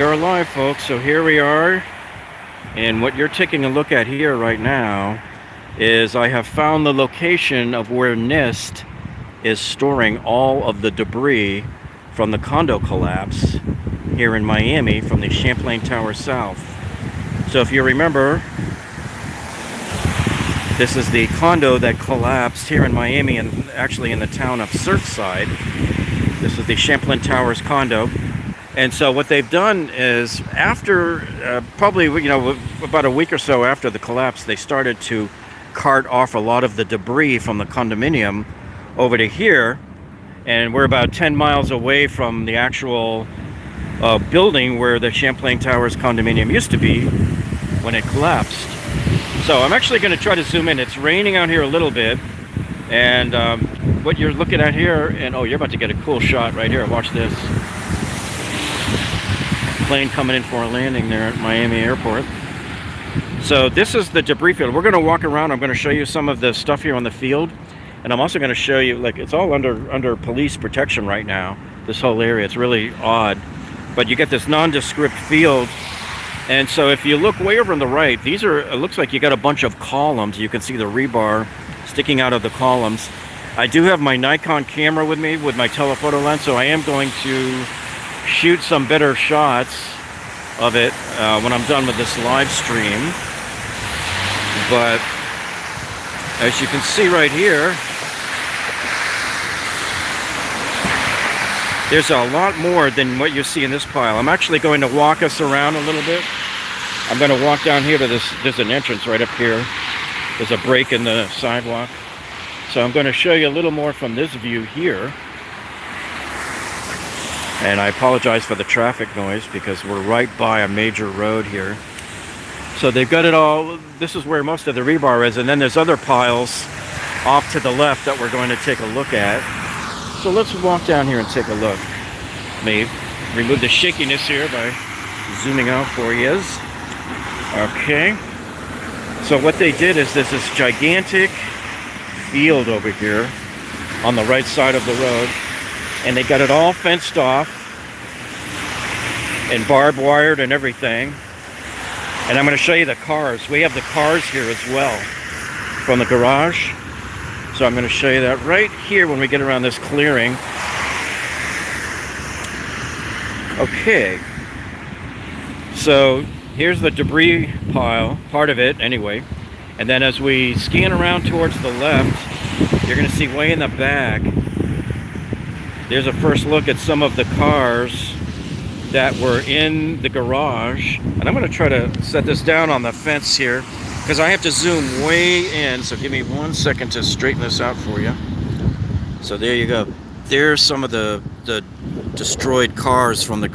We're alive, folks. So here we are, and what you're taking a look at here right now is I have found the location of where NIST is storing all of the debris from the condo collapse here in Miami from the Champlain Towers South. So if you remember, this is the condo that collapsed here in Miami and actually in the town of Surfside. This is the Champlain Towers condo. And so what they've done is after probably about a week or so after the collapse, they started to cart off a lot of the debris from the condominium over to here, and we're about 10 miles away from the actual building where the Champlain Towers condominium used to be when it collapsed. So I'm actually going to try to zoom in. It's raining out here a little bit, and what you're looking at here, and oh, you're about to get a cool shot right here. Watch this. Plane coming in for a landing there at Miami Airport. So this is the debris field. We're going to walk around. I'm going to show you some of the stuff here on the field, and I'm also going to show you, like, it's all under police protection right now, this whole area. It's really odd, but you get this nondescript field. And so if you look way over on the right, these are, it looks like you got a bunch of columns. You can see the rebar sticking out of the columns. I do have my Nikon camera with me with my telephoto lens, so I am going to shoot some better shots of it when I'm done with this live stream. But as you can see right here, there's a lot more than what you see in this pile. I'm actually going to walk us around a little bit. I'm going to walk down here to this. There's an entrance right up here. There's a break in the sidewalk. So I'm going to show you a little more from this view here. And I apologize for the traffic noise because we're right by a major road here. So they've got it all. This is where most of the rebar is, and then there's other piles off to the left that we're going to take a look at. So let's walk down here and take a look. Let me remove the shakiness here by zooming out for you. Okay. So what they did is there's this gigantic field over here on the right side of the road, and they got it all fenced off and barbed wired and everything. And I'm going to show you the cars. We have the cars here as well from the garage. So I'm going to show you that right here when we get around this clearing. Okay. So here's the debris pile, part of it anyway. And then as we scan around towards the left, you're going to see way in the back, there's a first look at some of the cars that were in the garage. And I'm going to try to set this down on the fence here because I have to zoom way in. So give me 1 second to straighten this out for you. So there you go. There's some of the destroyed cars from the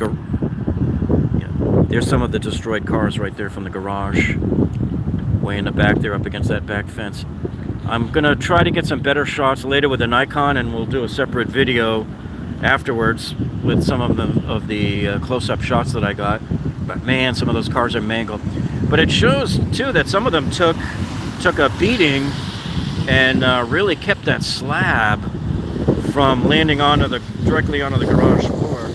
there's some of the destroyed cars right there from the garage. Way in the back there up against that back fence. I'm going to try to get some better shots later with the Nikon, and we'll do a separate video afterwards with some of the close-up shots that I got. But man, some of those cars are mangled. But it shows too that some of them took a beating and really kept that slab from landing directly onto the garage floor.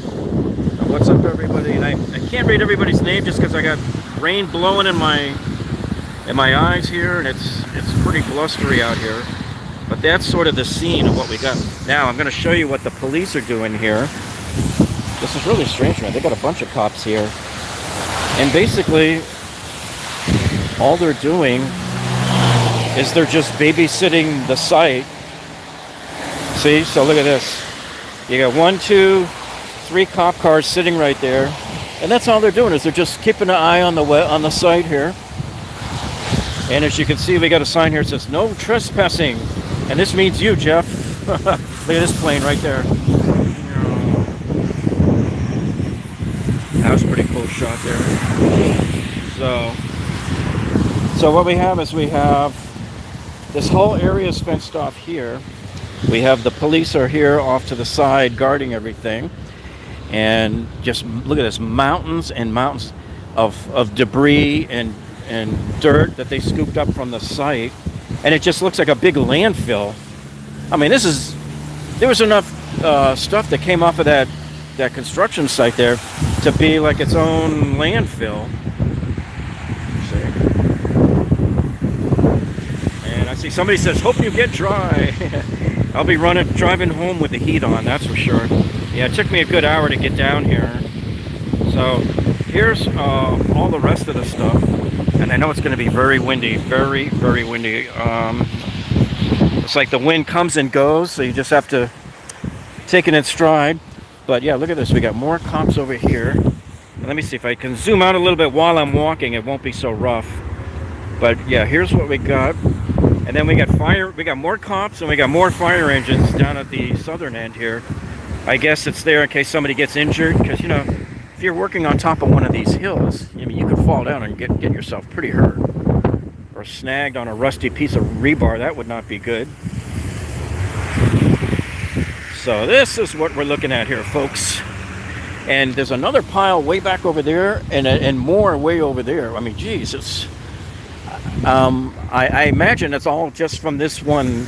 What's up, everybody? And I can't read everybody's name just because I got rain blowing in my eyes here, and it's pretty blustery out here. But that's sort of the scene of what we got. Now I'm going to show you what the police are doing here. This is really strange, man. They got a bunch of cops here, and basically all they're doing is they're just babysitting the site. See? So look at this. You got 1, 2, 3 cop cars sitting right there, and that's all they're doing is they're just keeping an eye on the site here. And as you can see, we got a sign here that says no trespassing. And this means you, Jeff. Look at this plane right there. That was a pretty cool shot there. So what we have is we have this whole area is fenced off here. We have the police are here off to the side guarding everything. And just look at this, mountains and mountains of debris and dirt that they scooped up from the site, and it just looks like a big landfill. I mean, there was enough stuff that came off of that that construction site there to be like its own landfill. And I see somebody says, hope you get dry. I'll be driving home with the heat on, that's for sure. Yeah, it took me a good hour to get down here. So here's all the rest of the stuff. And I know it's going to be very windy, very, very windy. It's like the wind comes and goes, so you just have to take it in stride. But yeah, look at this. We got more cops over here. And let me see if I can zoom out a little bit while I'm walking. It won't be so rough. But yeah, here's what we got. And then we got more cops, and we got more fire engines down at the southern end here. I guess it's there in case somebody gets injured, because, you know, if you're working on top of one of these hills, I mean, you could fall down and get yourself pretty hurt. Or snagged on a rusty piece of rebar. That would not be good. So this is what we're looking at here, folks. And there's another pile way back over there, and more way over there. I mean, geez, it's... I imagine it's all just from this one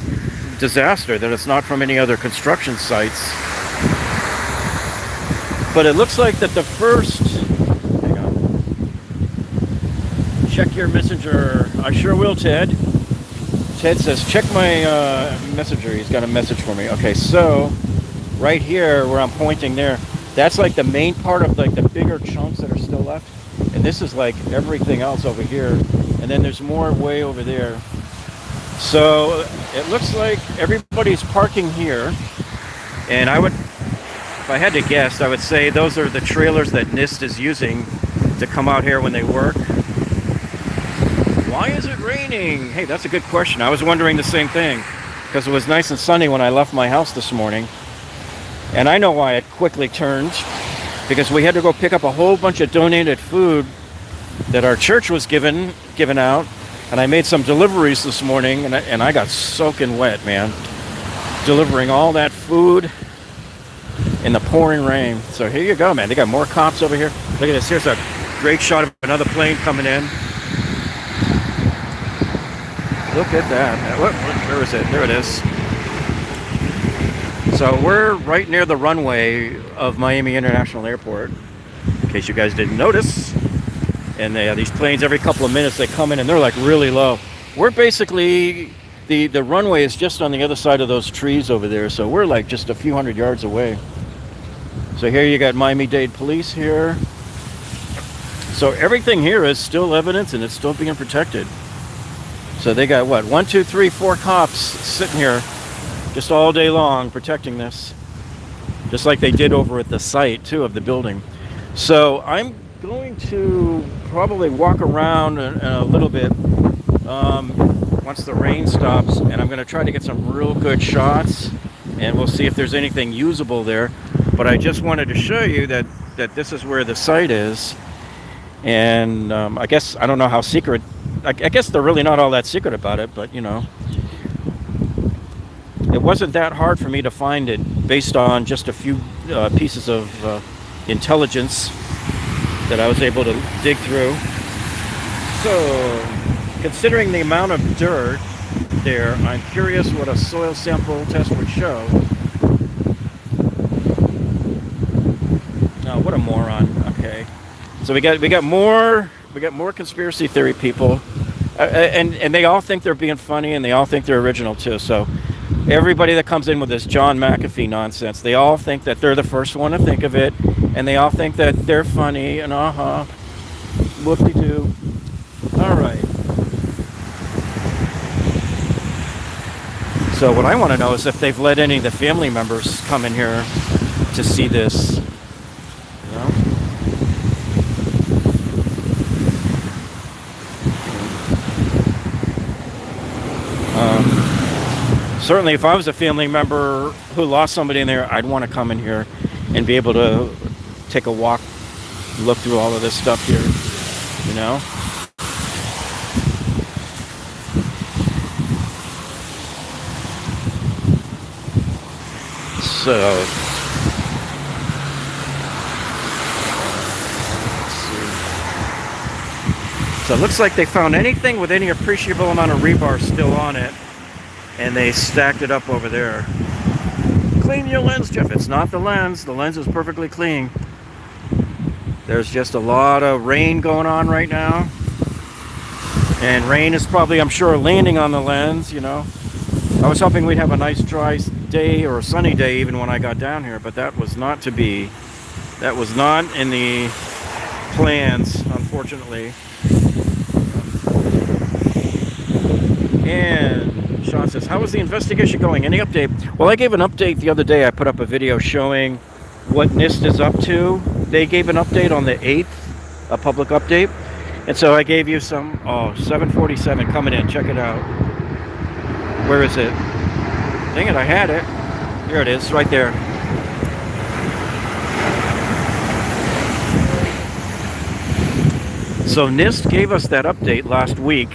disaster, that it's not from any other construction sites. But it looks like that the first... Hang on. Check your messenger. I sure will, Ted. Ted says, check my messenger. He's got a message for me. Okay, so right here where I'm pointing there, that's like the main part of like the bigger chunks that are still left. And this is like everything else over here. And then there's more way over there. So it looks like everybody's parking here. And I would, if I had to guess, I would say those are the trailers that NIST is using to come out here when they work. Why is it raining? Hey, that's a good question. I was wondering the same thing, because it was nice and sunny when I left my house this morning. And I know why it quickly turned, because we had to go pick up a whole bunch of donated food that our church was given out, and I made some deliveries this morning, and I got soaking wet, man, delivering all that food in the pouring rain. So here you go, man. They got more cops over here. Look at this. Here's a great shot of another plane coming in. Look at that. Where is it? There it is. So we're right near the runway of Miami International Airport, in case you guys didn't notice. And they have these planes every couple of minutes. They come in and they're like really low. We're basically, the runway is just on the other side of those trees over there. So we're like just a few hundred yards away. So here you got Miami Dade Police here. So everything here is still evidence and it's still being protected. So they got what, 1, 2, 3, 4 cops sitting here just all day long protecting this. Just like they did over at the site too of the building. So I'm going to probably walk around a little bit once the rain stops, and I'm going to try to get some real good shots, and we'll see if there's anything usable there. But I just wanted to show you that this is where the site is. And I guess, I don't know how secret, I guess they're really not all that secret about it, but you know, it wasn't that hard for me to find it based on just a few pieces of intelligence that I was able to dig through. So, considering the amount of dirt there, I'm curious what a soil sample test would show. Oh, what a moron. Okay. So we got more conspiracy theory people, and they all think they're being funny, and they all think they're original too. So everybody that comes in with this John McAfee nonsense, they all think that they're the first one to think of it, and they all think that they're funny, and whoop-de-doo. All right. So what I want to know is if they've let any of the family members come in here to see this. You know? Certainly, if I was a family member who lost somebody in there, I'd want to come in here and be able to take a walk, look through all of this stuff here, you know? So, let's see. So it looks like they found anything with any appreciable amount of rebar still on it, and they stacked it up over there. clean your lens, Jeff. It's not the lens. The lens is perfectly clean. There's just a lot of rain going on right now. And rain is probably, I'm sure, landing on the lens, you know. I was hoping we'd have a nice dry day or a sunny day even when I got down here, but that was not to be. That was not in the plans, unfortunately. And Sean says, how is the investigation going? Any update? Well, I gave an update the other day. I put up a video showing what NIST is up to. They gave an update on the 8th, a public update. And so I gave you some, 747 coming in. Check it out. Where is it? Dang it, I had it. Here it is, right there. So NIST gave us that update last week.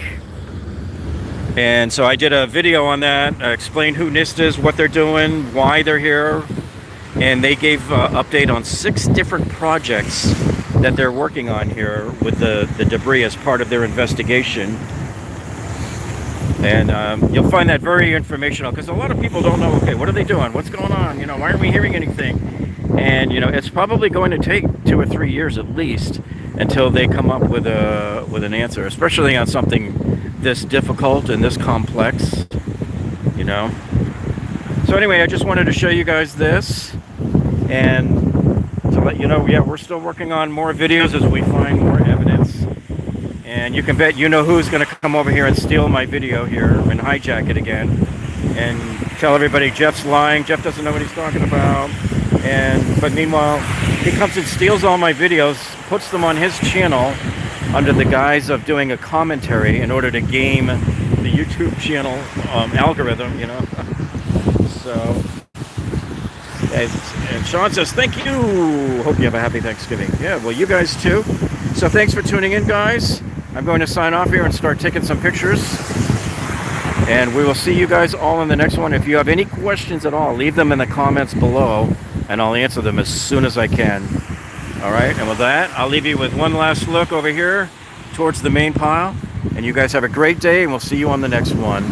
And so I did a video on that. I explained who NIST is, what they're doing, why they're here. And they gave an update on 6 different projects that they're working on here with the debris as part of their investigation. And you'll find that very informational, because a lot of people don't know, okay, what are they doing? What's going on? You know, why aren't we hearing anything? And, you know, it's probably going to take 2 or 3 years at least until they come up with an answer, especially on something this difficult and this complex, you know. So anyway, I just wanted to show you guys this, and to let you know, yeah, we're still working on more videos as we find more evidence. And you can bet you know who's going to come over here and steal my video here and hijack it again and tell everybody Jeff's lying, Jeff doesn't know what he's talking about. But meanwhile, he comes and steals all my videos, puts them on his channel under the guise of doing a commentary in order to game the YouTube channel algorithm, you know. So, and Sean says, thank you. Hope you have a happy Thanksgiving. Yeah, well, you guys too. So thanks for tuning in, guys. I'm going to sign off here and start taking some pictures. And we will see you guys all in the next one. If you have any questions at all, leave them in the comments below, and I'll answer them as soon as I can. All right, and with that, I'll leave you with one last look over here towards the main pile. And you guys have a great day, and we'll see you on the next one.